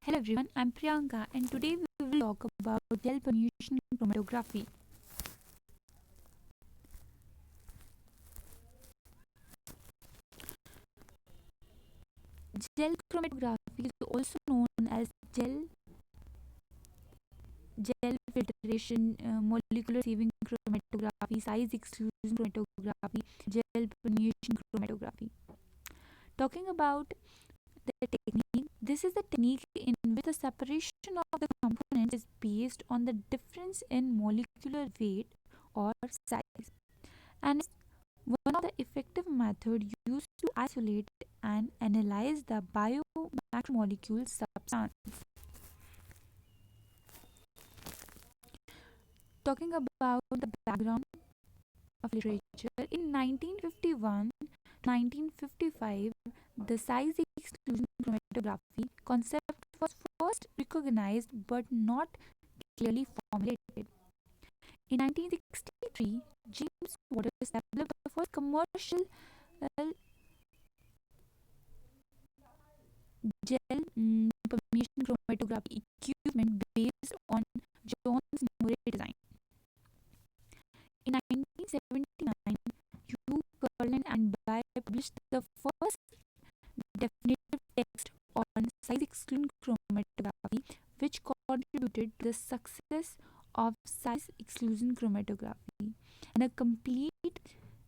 Hello everyone, I'm Priyanka and today we will talk about gel permeation chromatography. Gel chromatography is also known as gel filtration, molecular sieving chromatography, size exclusion chromatography, gel permeation chromatography. Talking about the technique, this is the technique in which the separation of the components is based on the difference in molecular weight or size and is one of the effective methods used to isolate and analyze the biomacromolecule substance. Talking about the background of literature, in 1951 1955, the size exclusion chromatography concept was first recognized but not clearly formulated. In 1963, James Waters developed the first commercial gel permeation chromatography equipment based on John's Murray design. In 1979, Hugh Curlin and Bly published the first definitive text on size exclusion chromatography, which contributed to the success of size exclusion chromatography. And a complete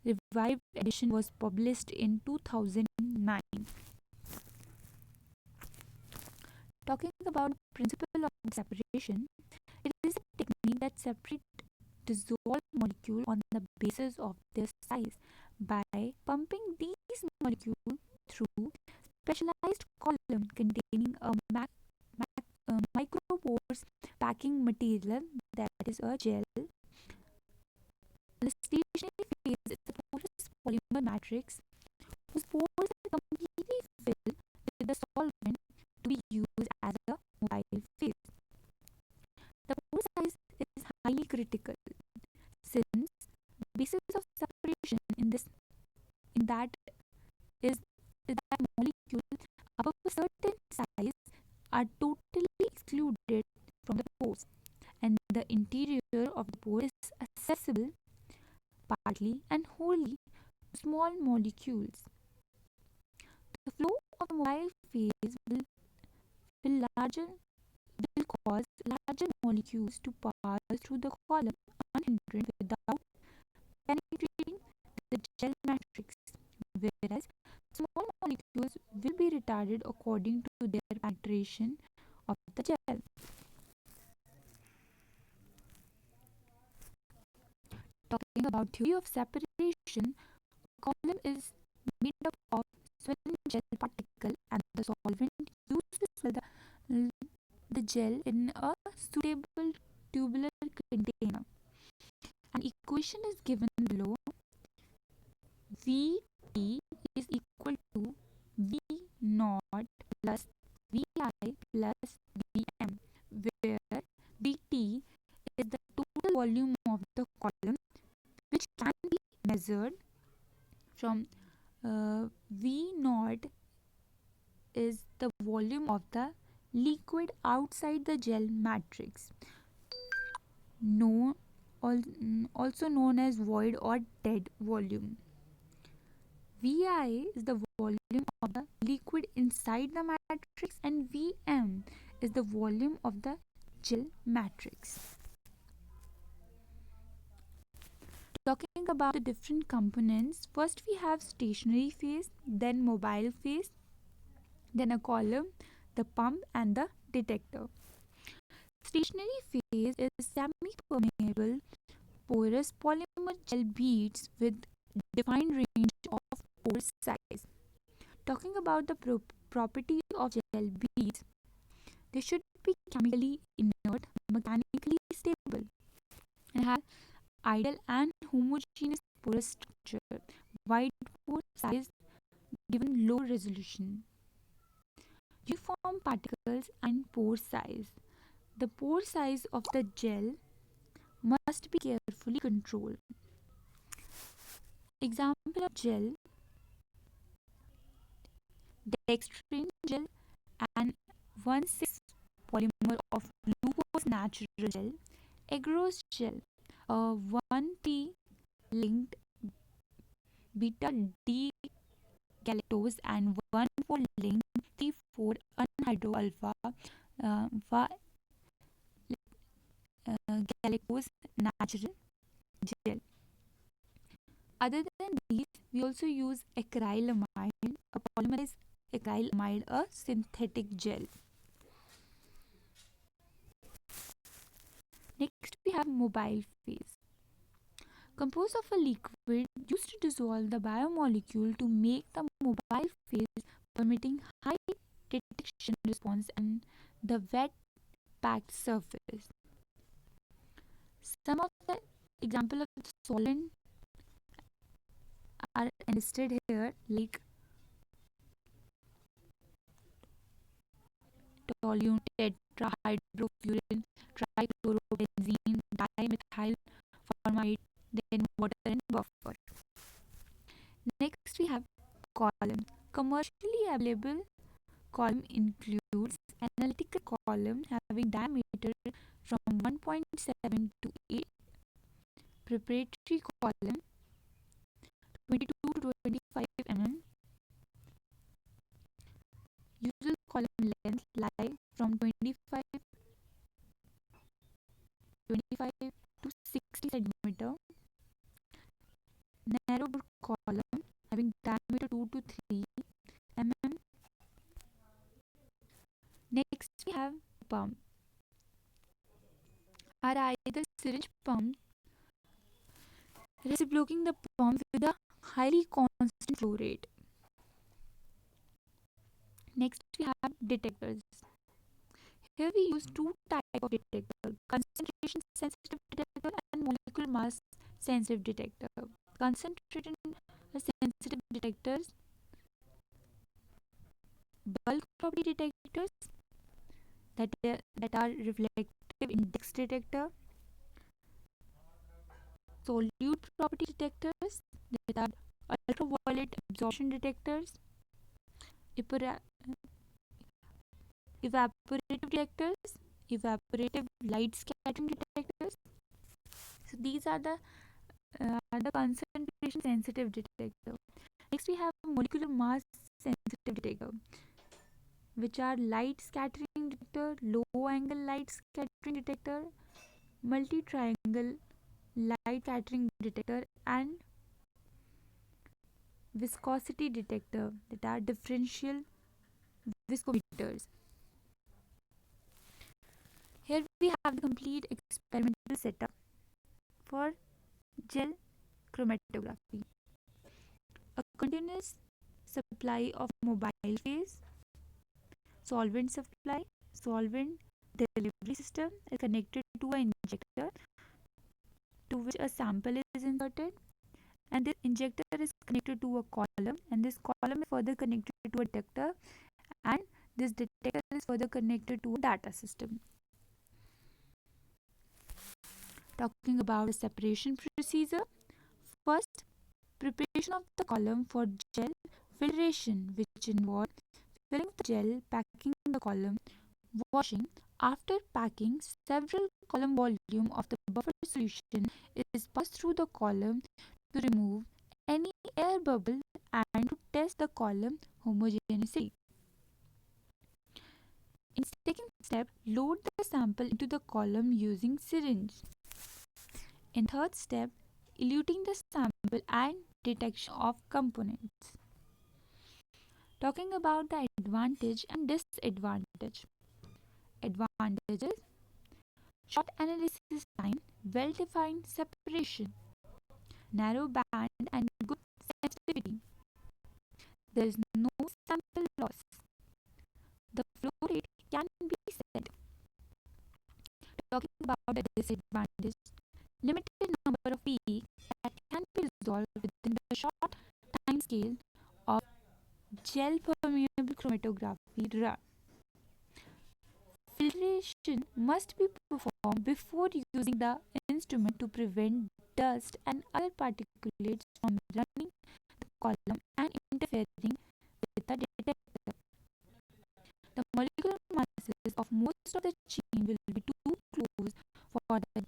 revived edition was published in 2009. Talking about the principle of separation, it is a technique that separates dissolved molecules on the basis of their size by pumping these molecules through specialized column containing a micropores packing material that is a gel. The stationary phase is a porous polymer matrix whose pores are completely filled with the solvent to be used as a mobile phase. The pore size is highly critical since the basis of separation in that is that molecules above a certain size are totally excluded from the pores and the interior of the pore is accessible partly and wholly to small molecules. The flow of the mobile phase will larger will cause larger molecules to pass through the column unhindered without penetrating the gel matrix, whereas small molecules will be retarded according to their penetration of the gel. Talking about theory of separation, a column is made up of swelling gel particle and the solvent used to swell the gel in a suitable tubular container. An equation is given below. Vt is equal to V naught plus Vi plus Vm, where Vt is the total volume of the column which can be measured from V naught is the volume of the liquid outside the gel matrix, no, also known as void or dead volume. Vi is the volume of the liquid inside the matrix and Vm is the volume of the gel matrix. Talking about the different components, first we have stationary phase, then mobile phase, then a column, the pump and the detector. Stationary phase is semi-permeable porous polymer gel beads with defined range of pore size. Talking about the property of gel beads, they should be chemically inert, mechanically stable, and have ideal and homogeneous porous structure, wide pore size given low resolution, uniform particles and pore size. The pore size of the gel must be carefully controlled. Example of gel: dextrine gel and 1,6 polymer of glucose natural gel, agarose gel, a 1P linked beta D galactose and 1,4 linked 3,4 anhydro alpha galactose natural gel. Other than these, we also use acrylamide, a polymerized acrylamide, a synthetic gel. Next, we have mobile phase, composed of a liquid used to dissolve the biomolecule to make the mobile phase, permitting high detection response and the wet packed surface. Some of the example of the solvent are listed here, like toluene, tetrahydrofuran, trichlorobenzene, dimethyl formamide, then water and buffer. Next, we have column. Commercially available column includes analytical column having diameter from 1.7 to 8, preparatory column 22 to 25 mm, usual column length lie from 25 to 60 centimeter, narrow bore column having diameter 2 to 3 mm. Next, we have pump, are either syringe pump reciprocating the pump with a highly constant flow rate. Next, we have detectors. Here we use two types of detector: concentration sensitive detector and molecular mass sensitive detector. Concentration sensitive detectors, bulk property detectors, that are reflective index detector, solute property detectors, that are ultraviolet absorption detectors, evaporative detectors, evaporative light scattering detectors. So these are the concentration sensitive detector. Next, we have molecular mass sensitive detector, which are light scattering detector, low angle light scattering detector, multi triangle light scattering detector, and viscosity detector, that are differential viscometers. Here we have the complete experimental setup for gel chromatography. A continuous supply of mobile phase, solvent supply, solvent delivery system is connected to an injector to which a sample is inserted, and this injector is connected to a column, and this column is further connected to a detector, and this detector is further connected to a data system. Talking about the separation procedure, first, preparation of the column for gel filtration, which involves filling the gel, packing the column, washing. After packing, several column volume of the buffer solution is passed through the column to remove any air bubble and to test the column homogeneity. In second step, load the sample into the column using syringe. In third step, eluting the sample and detection of components. Talking about the advantage and disadvantage. Advantages: short analysis time, well-defined separation, narrow band and good sensitivity. There is no sample loss. The flow rate can be set. Talking about the disadvantage, limited number of peaks that can be resolved within the short time scale of gel permeable chromatography run. Filtration must be performed before using the instrument to prevent dust and other particulates from running the column and interfering with the detector. The molecular masses of most of the chain will be too close for the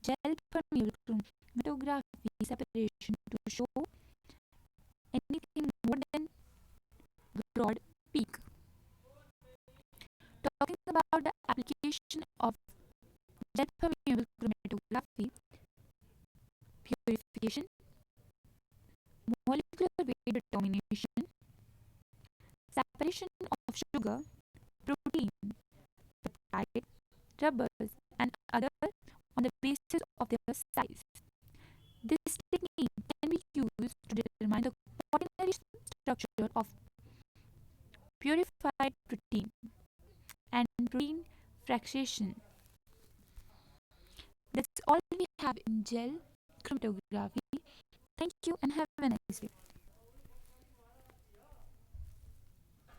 gel permeable chromatography separation to show anything more than broad peak. Talking about the application of gel permeable chromatography, purification, molecular weight determination, separation of sugar, protein, peptide, rubbers, and other on the basis of their size. This technique can be used to determine the quaternary structure of purified protein and protein fractionation. That's all we have in gel chromatography. Thank you and have a nice day.